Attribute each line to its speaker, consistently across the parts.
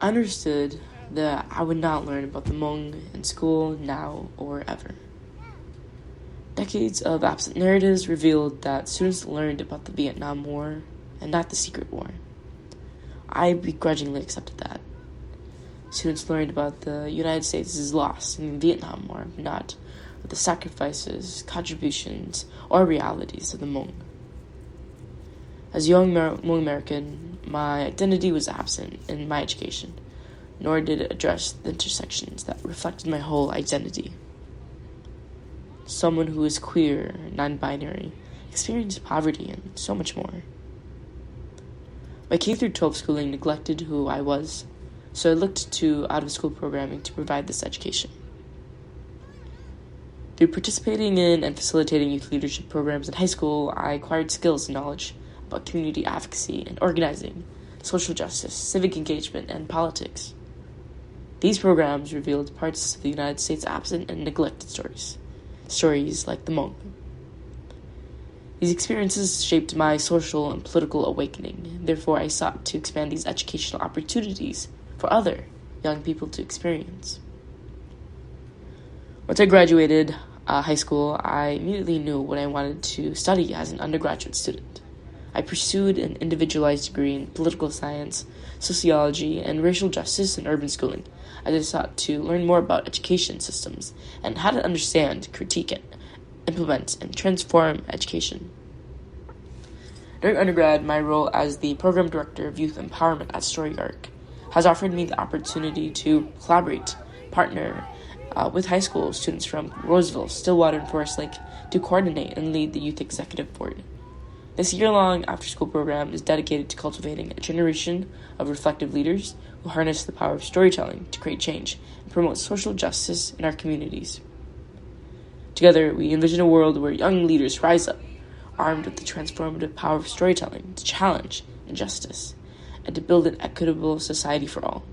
Speaker 1: I understood that I would not learn about the Hmong in school now or ever. Decades of absent narratives revealed that students learned about the Vietnam War and not the secret war. I begrudgingly accepted that. Students learned about the United States' loss in the Vietnam War, not the sacrifices, contributions, or realities of the Hmong. As a young Hmong American, my identity was absent in my education, nor did it address the intersections that reflected my whole identity. Someone who is queer, non-binary, experienced poverty, and so much more. My K-12 schooling neglected who I was, so I looked to out-of-school programming to provide this education. Through participating in and facilitating youth leadership programs in high school, I acquired skills and knowledge about community advocacy and organizing, social justice, civic engagement, and politics. These programs revealed parts of the United States absent and neglected stories like the Hmong. These experiences shaped my social and political awakening. Therefore, I sought to expand these educational opportunities for other young people to experience. Once I graduated high school, I immediately knew what I wanted to study as an undergraduate student. I pursued an individualized degree in political science, sociology, and racial justice and urban schooling, as I sought to learn more about education systems and how to understand, critique, and implement, and transform education. During undergrad, my role as the Program Director of Youth Empowerment at Story Arc has offered me the opportunity to collaborate, partner with high school students from Roseville, Stillwater, and Forest Lake to coordinate and lead the Youth Executive Board. This year-long after-school program is dedicated to cultivating a generation of reflective leaders who harness the power of storytelling to create change and promote social justice in our communities. Together, we envision a world where young leaders rise up, armed with the transformative power of storytelling to challenge injustice and to build an equitable society for all.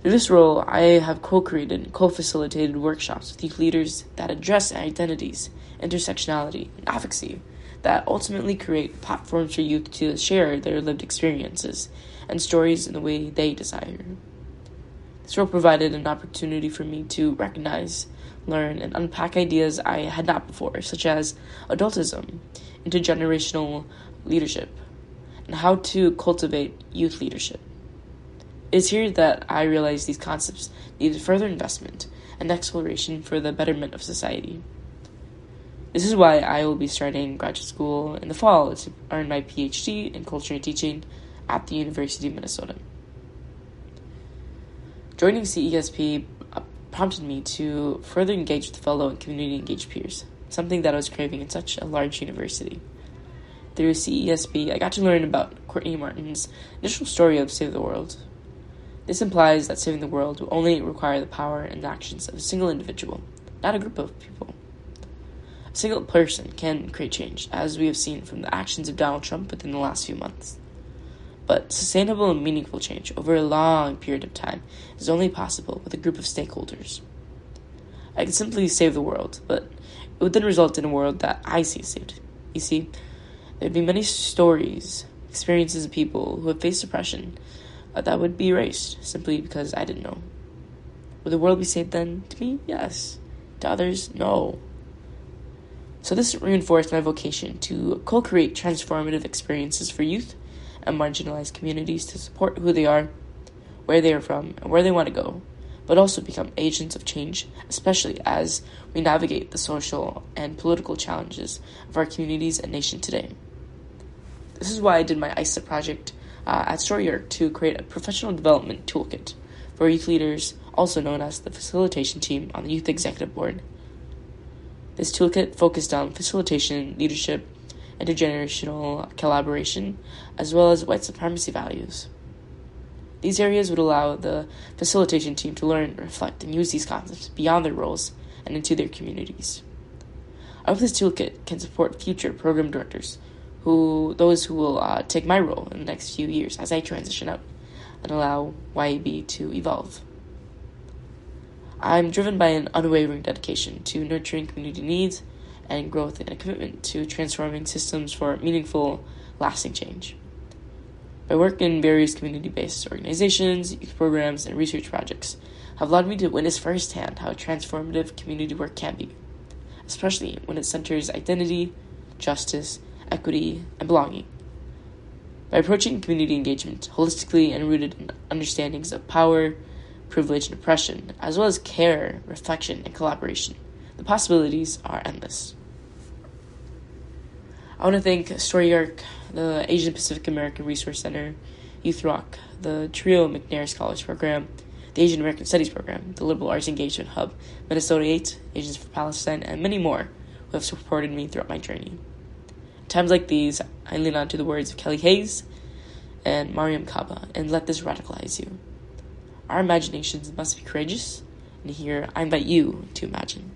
Speaker 1: Through this role, I have co-created and co-facilitated workshops with youth leaders that address identities, intersectionality, and advocacy that ultimately create platforms for youth to share their lived experiences and stories in the way they desire. This role provided an opportunity for me to recognize, learn, and unpack ideas I had not before, such as adultism, intergenerational leadership, and how to cultivate youth leadership. It is here that I realized these concepts needed further investment and exploration for the betterment of society. This is why I will be starting graduate school in the fall to earn my PhD in culture and teaching at the University of Minnesota. Joining CESP prompted me to further engage with fellow and community-engaged peers, something that I was craving in such a large university. Through CESP, I got to learn about Courtney Martin's initial story of Save the World. This implies that saving the world will only require the power and actions of a single individual, not a group of people. A single person can create change, as we have seen from the actions of Donald Trump within the last few months. But sustainable and meaningful change over a long period of time is only possible with a group of stakeholders. I could simply save the world, but it would then result in a world that I see saved. You see, there would be many stories, experiences of people who have faced oppression that would be erased simply because I didn't know. Would the world be saved then? To me, yes. To others, no. So this reinforced my vocation to co-create transformative experiences for youth and marginalized communities to support who they are, where they are from, and where they want to go, but also become agents of change, especially as we navigate the social and political challenges of our communities and nation today. This is why I did my ISA project at Story Arc to create a professional development toolkit for youth leaders, also known as the facilitation team on the Youth Executive Board. This toolkit focused on facilitation, leadership, intergenerational collaboration, as well as white supremacy values. These areas would allow the facilitation team to learn, reflect, and use these concepts beyond their roles and into their communities. I hope this toolkit can support future program directors, those who will take my role in the next few years as I transition out and allow YAB to evolve. I'm driven by an unwavering dedication to nurturing community needs and growth and a commitment to transforming systems for meaningful, lasting change. By My work in various community-based organizations, youth programs, and research projects have allowed me to witness firsthand how transformative community work can be, especially when it centers identity, justice, equity, and belonging. By approaching community engagement holistically and rooted in understandings of power, privilege, and oppression, as well as care, reflection, and collaboration, the possibilities are endless. I want to thank Story Arc, the Asian Pacific American Resource Center, Youth Rock, the Trio McNair Scholars Program, the Asian American Studies Program, the Liberal Arts Engagement Hub, Minnesota 8, Asians for Palestine, and many more who have supported me throughout my journey. At times like these, I lean on to the words of Kelly Hayes and Mariam Kaba, and let this radicalize you. Our imaginations must be courageous, and here I invite you to imagine.